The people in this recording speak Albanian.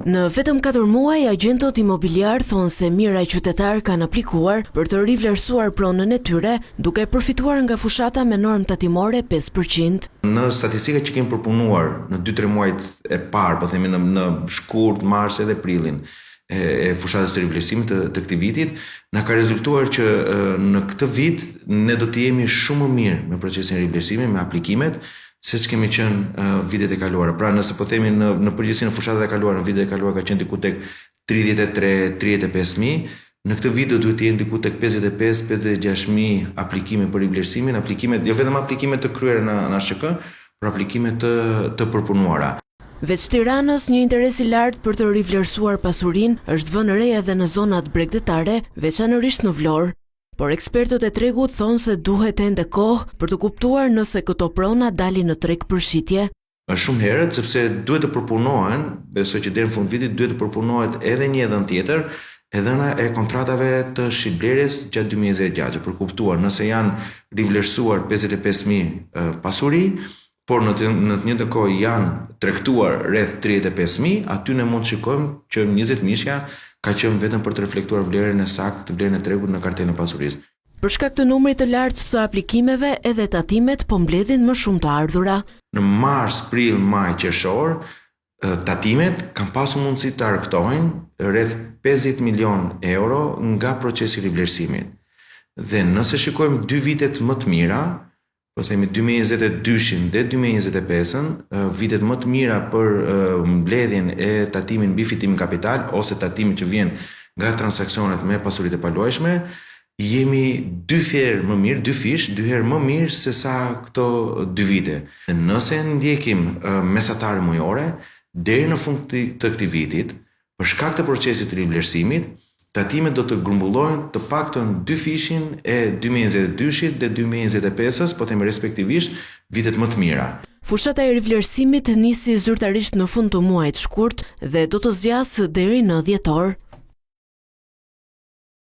Në vetëm 4 muaj, agjentët imobiliar thonë se mijëra qytetar kanë aplikuar për të rivlerësuar pronën e tyre, duke përfituar nga fushata me normë tatimore 5%. Në statistika që kemi përpunuar në 2-3 muajt e parë, po themi në shkurt, mars edhe prilin, e fushatës të rivlerësimit të këtij vitit, na ka rezultuar që në këtë vit ne do të jemi shumë më mirë me procesin e rivlerësimit, me aplikimet, se që kemi qenë vitet e kaluara. Pra nëse po themi në përgjithësi në fushatat e kaluara, në vitet e kaluara ka qenë diku tek 33-35.000, në këtë vit do duhet të jenë diku tek 55-56.000 aplikime për rivlerësimin, aplikimet, jo vetëm aplikimet të kryera në ASHK, por aplikimet të përpunuara. Veç Tiranës, një interes i lartë për të rivlerësuar pasurinë është vënë re edhe në zonat bregdetare, veçanërisht në Vlorë. Por ekspertët e tregut thonë se duhet ende kohë për të kuptuar nëse këto prona dalin në treg për shitje. Është shumë herët sepse duhet të përpunohen, besoj që deri në fund vitit duhet të përpunohet edhe një dhënë tjetër, dhëna e kontratave të shitblerjes gjatë 2026, për kuptuar nëse janë rivlerësuar 55.000 pasuri, por në të njëjtën kohë janë tregtuar rreth 35.000, aty ne mund të shikojmë që 20.000-shja ka qenë vetëm për të reflektuar vlerën e saktë, vlerën e tregut në kartelën e pasurisë. Për shkak të numrit të lartë të aplikimeve, edhe tatimet po mbledhin më shumë të ardhura. Në mars, prill, maj, qershor, tatimet kanë pasur mundësi të argëtojnë rreth 50 milion euro nga procesi i rivlerësimit. Dhe nëse shikojmë 2 vitet më të mira, po themi 2022 dhe 2025, vitet më të mira për mbledhjen e tatimit mbi fitimin kapital ose tatimin që vjen nga transaksionet me pasuritë e paluajshme, jemi 2 herë më mirë, 2 fish, 2 herë më mirë se sa këto 2 vite. Dhe nëse ndjekim mesatare mujore, deri në fund të këtij vitit, për shkak të procesit të rivlerësimit, tatimet do të grumbullohen të paktën 2 fishin e 2022 dhe 2025, po themi respektivisht vitet më të mira. Fushata e rivlerësimit nisi zyrtarisht në fund të muajit shkurt dhe do të zgjasë deri në dhjetor.